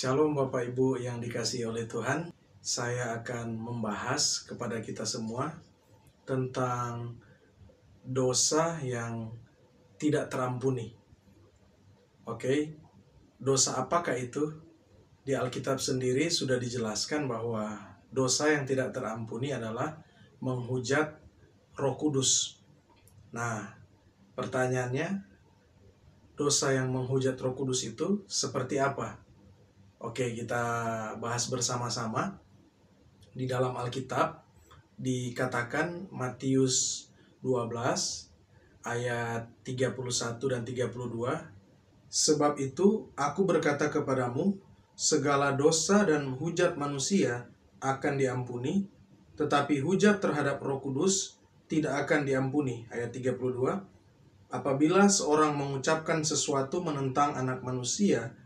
Shalom Bapak Ibu yang dikasihi oleh Tuhan. Saya akan membahas kepada kita semua tentang dosa yang tidak terampuni. Oke, dosa apakah itu? Di Alkitab sendiri sudah dijelaskan bahwa dosa yang tidak terampuni adalah menghujat Roh Kudus. Nah, pertanyaannya, dosa yang menghujat Roh Kudus itu seperti apa? Oke, kita bahas bersama-sama. Di dalam Alkitab dikatakan Matius 12 ayat 31 dan 32, sebab itu aku berkata kepadamu, segala dosa dan hujat manusia akan diampuni, tetapi hujat terhadap Roh Kudus tidak akan diampuni. Ayat 32, apabila seorang mengucapkan sesuatu menentang anak manusia,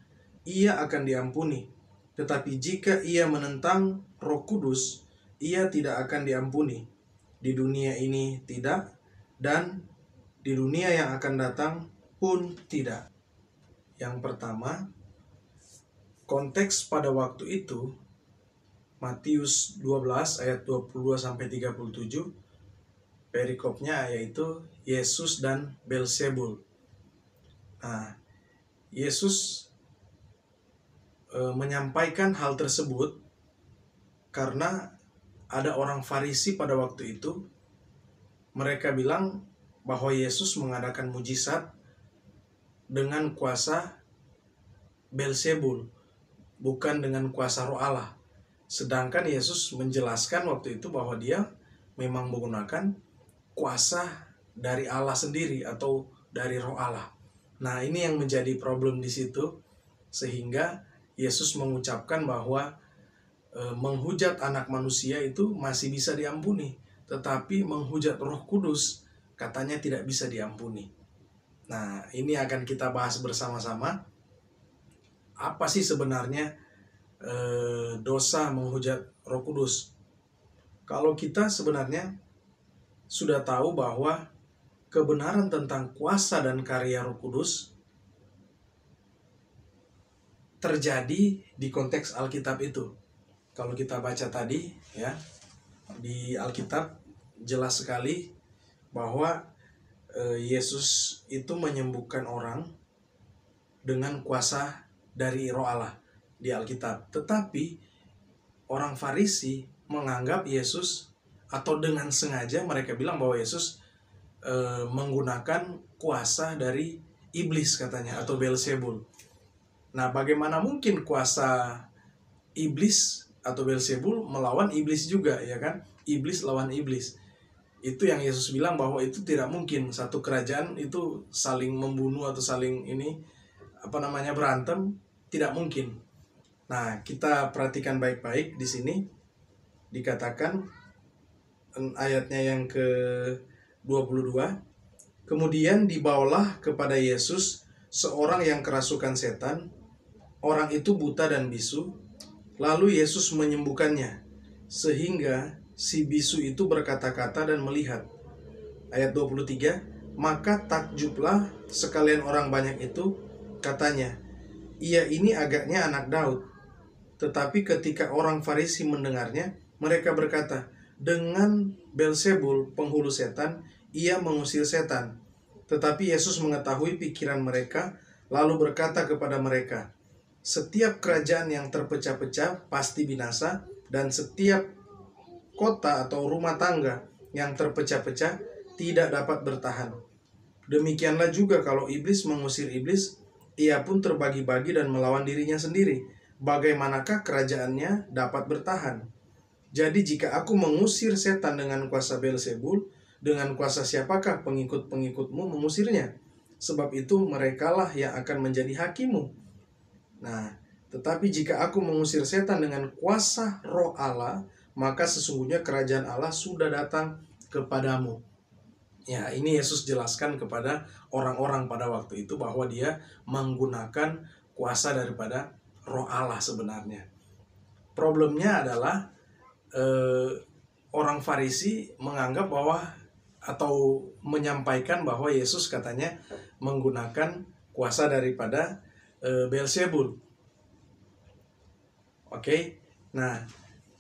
ia akan diampuni. Tetapi jika ia menentang Roh Kudus, ia tidak akan diampuni. Di dunia ini tidak, dan di dunia yang akan datang pun tidak. Yang pertama, konteks pada waktu itu, Matius 12 ayat 22-37, perikopnya yaitu Yesus dan Belzebul. Nah, Yesus menyampaikan hal tersebut karena ada orang Farisi pada waktu itu. Mereka bilang bahwa Yesus mengadakan mujizat dengan kuasa Belzebul, bukan dengan kuasa Roh Allah. Sedangkan Yesus menjelaskan waktu itu bahwa dia memang menggunakan kuasa dari Allah sendiri atau dari Roh Allah. Nah, ini yang menjadi problem di situ, sehingga Yesus mengucapkan bahwa menghujat anak manusia itu masih bisa diampuni, tetapi menghujat Roh Kudus katanya tidak bisa diampuni. Nah, ini akan kita bahas bersama-sama. Apa sih sebenarnya dosa menghujat Roh Kudus? Kalau kita sebenarnya sudah tahu bahwa kebenaran tentang kuasa dan karya Roh Kudus terjadi di konteks Alkitab itu. Kalau kita baca tadi ya, di Alkitab jelas sekali bahwa Yesus itu menyembuhkan orang dengan kuasa dari Roh Allah di Alkitab. Tetapi orang Farisi menganggap Yesus, atau dengan sengaja mereka bilang bahwa Yesus menggunakan kuasa dari iblis katanya, atau Belzebul. Nah, bagaimana mungkin kuasa iblis atau Belzebul melawan iblis juga, ya kan? Iblis lawan iblis. Itu yang Yesus bilang bahwa itu tidak mungkin satu kerajaan itu saling membunuh atau saling berantem, tidak mungkin. Nah, kita perhatikan baik-baik di sini. Dikatakan ayatnya yang ke-22, kemudian dibawalah kepada Yesus seorang yang kerasukan setan. Orang itu buta dan bisu. Lalu Yesus menyembuhkannya, sehingga si bisu itu berkata-kata dan melihat. Ayat 23, maka takjublah sekalian orang banyak itu, katanya, ia ini agaknya anak Daud. Tetapi ketika orang Farisi mendengarnya, mereka berkata, dengan Belzebul, penghulu setan, ia mengusir setan. Tetapi Yesus mengetahui pikiran mereka, lalu berkata kepada mereka, setiap kerajaan yang terpecah-pecah pasti binasa, dan setiap kota atau rumah tangga yang terpecah-pecah tidak dapat bertahan. Demikianlah juga kalau iblis mengusir iblis, ia pun terbagi-bagi dan melawan dirinya sendiri. Bagaimanakah kerajaannya dapat bertahan? Jadi jika aku mengusir setan dengan kuasa Belzebul, dengan kuasa siapakah pengikut-pengikutmu mengusirnya? Sebab itu merekalah yang akan menjadi hakimmu. Nah, tetapi jika aku mengusir setan dengan kuasa Roh Allah, maka sesungguhnya kerajaan Allah sudah datang kepadamu. Ya, ini Yesus jelaskan kepada orang-orang pada waktu itu bahwa dia menggunakan kuasa daripada Roh Allah sebenarnya. Problemnya adalah orang Farisi menganggap bahwa, atau menyampaikan bahwa Yesus katanya menggunakan kuasa daripada Belzebul. Oke. Nah,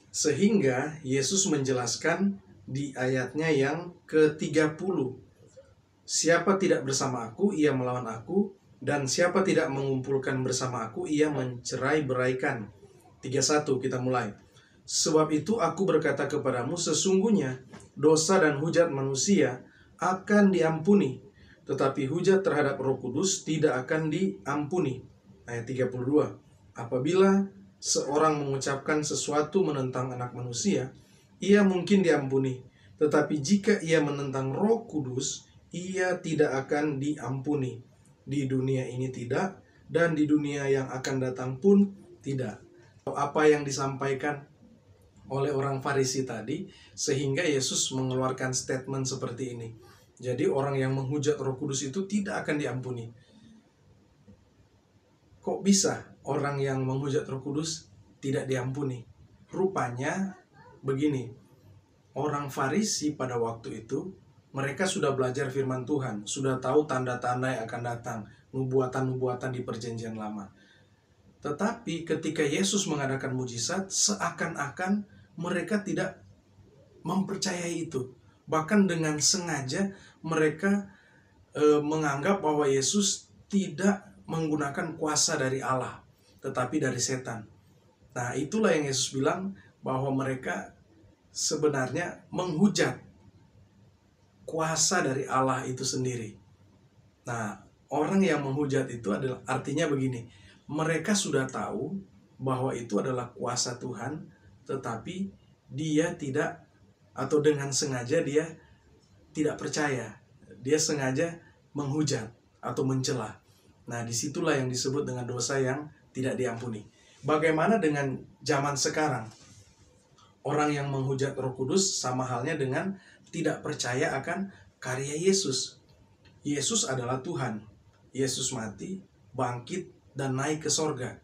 sehingga Yesus menjelaskan di ayatnya yang ke-30. Siapa tidak bersama aku, ia melawan aku, dan siapa tidak mengumpulkan bersama aku, ia mencerai-beraikan. 31 kita mulai. Sebab itu aku berkata kepadamu, sesungguhnya dosa dan hujat manusia akan diampuni, tetapi hujat terhadap Roh Kudus tidak akan diampuni. Ayat 32. Apabila seorang mengucapkan sesuatu menentang anak manusia, ia mungkin diampuni. Tetapi jika ia menentang Roh Kudus, ia tidak akan diampuni. Di dunia ini tidak, dan di dunia yang akan datang pun tidak. Apa yang disampaikan oleh orang Farisi tadi, sehingga Yesus mengeluarkan statement seperti ini. Jadi orang yang menghujat Roh Kudus itu tidak akan diampuni. Kok bisa orang yang menghujat Roh Kudus tidak diampuni? Rupanya begini, orang Farisi pada waktu itu, mereka sudah belajar firman Tuhan, sudah tahu tanda-tanda yang akan datang, nubuatan-nubuatan di perjanjian lama. Tetapi ketika Yesus mengadakan mujizat, seakan-akan mereka tidak mempercayai itu. Bahkan dengan sengaja mereka menganggap bahwa Yesus tidak menggunakan kuasa dari Allah, tetapi dari setan. Nah, itulah yang Yesus bilang bahwa mereka sebenarnya menghujat kuasa dari Allah itu sendiri. Nah, orang yang menghujat itu adalah artinya begini, mereka sudah tahu bahwa itu adalah kuasa Tuhan, tetapi dia tidak, atau dengan sengaja dia tidak percaya. Dia sengaja menghujat atau mencela. Nah, disitulah yang disebut dengan dosa yang tidak diampuni. Bagaimana dengan zaman sekarang? Orang yang menghujat Roh Kudus sama halnya dengan tidak percaya akan karya Yesus. Yesus adalah Tuhan. Yesus mati, bangkit, dan naik ke sorga.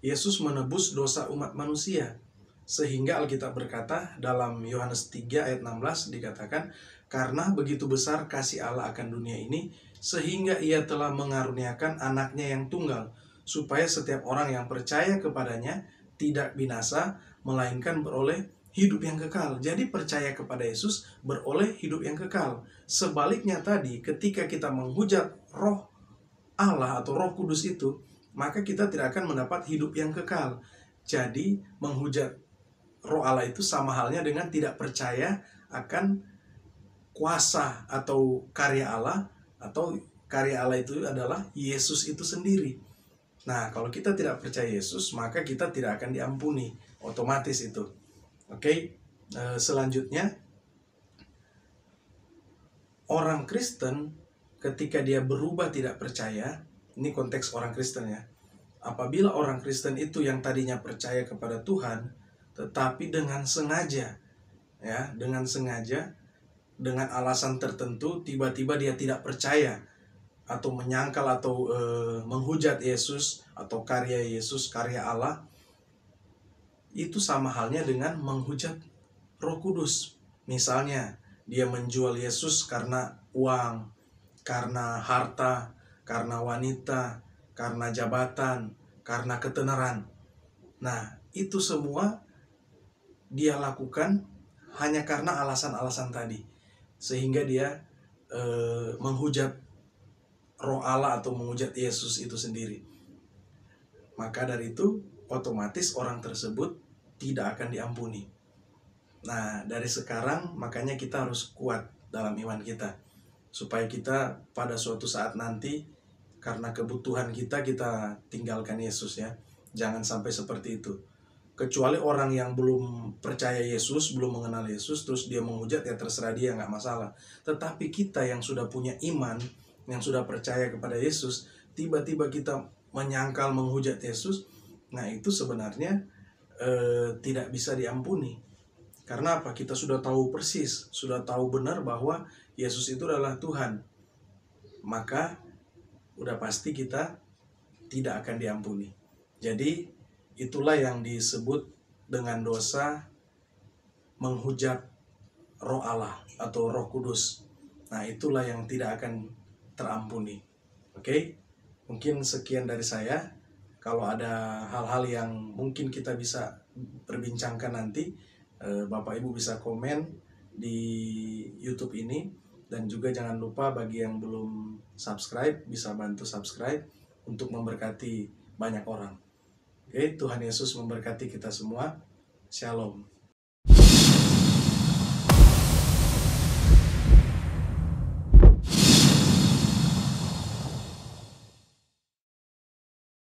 Yesus menebus dosa umat manusia. Sehingga Alkitab berkata dalam Yohanes 3 ayat 16 dikatakan, karena begitu besar kasih Allah akan dunia ini, sehingga ia telah mengaruniakan anaknya yang tunggal, supaya setiap orang yang percaya kepadanya tidak binasa, melainkan beroleh hidup yang kekal. Jadi percaya kepada Yesus beroleh hidup yang kekal. Sebaliknya tadi, ketika kita menghujat Roh Allah atau Roh Kudus itu, maka kita tidak akan mendapat hidup yang kekal. Jadi menghujat Roh Allah itu sama halnya dengan tidak percaya akan kuasa atau karya Allah, atau karya Allah itu adalah Yesus itu sendiri. Nah, kalau kita tidak percaya Yesus, maka kita tidak akan diampuni. Otomatis itu. Oke, selanjutnya, orang Kristen ketika dia berubah tidak percaya, ini konteks orang Kristen ya. Apabila orang Kristen itu yang tadinya percaya kepada Tuhan, tetapi dengan sengaja, ya, dengan sengaja, dengan alasan tertentu, tiba-tiba dia tidak percaya atau menyangkal atau menghujat Yesus atau karya Yesus, karya Allah, itu sama halnya dengan menghujat Roh Kudus. Misalnya, dia menjual Yesus karena uang, karena harta, karena wanita, karena jabatan, karena ketenaran. Nah, itu semua dia lakukan hanya karena alasan-alasan tadi. Sehingga dia menghujat Roh Allah atau menghujat Yesus itu sendiri. Maka dari itu, otomatis orang tersebut tidak akan diampuni. Nah, dari sekarang makanya kita harus kuat dalam iman kita, supaya kita pada suatu saat nanti karena kebutuhan kita tinggalkan Yesus ya. Jangan sampai seperti itu. Kecuali orang yang belum percaya Yesus, belum mengenal Yesus, terus dia menghujat, ya terserah dia, nggak masalah. Tetapi kita yang sudah punya iman, yang sudah percaya kepada Yesus, tiba-tiba kita menyangkal menghujat Yesus, nah itu sebenarnya tidak bisa diampuni. Karena apa? Kita sudah tahu persis, sudah tahu benar bahwa Yesus itu adalah Tuhan. Maka udah pasti kita tidak akan diampuni. Jadi itulah yang disebut dengan dosa menghujat Roh Allah atau Roh Kudus. Nah, itulah yang tidak akan terampuni. Oke? Mungkin sekian dari saya. Kalau ada hal-hal yang mungkin kita bisa perbincangkan nanti, Bapak Ibu bisa komen di YouTube ini. Dan juga jangan lupa bagi yang belum subscribe, bisa bantu subscribe untuk memberkati banyak orang. Oke, Tuhan Yesus memberkati kita semua. Shalom.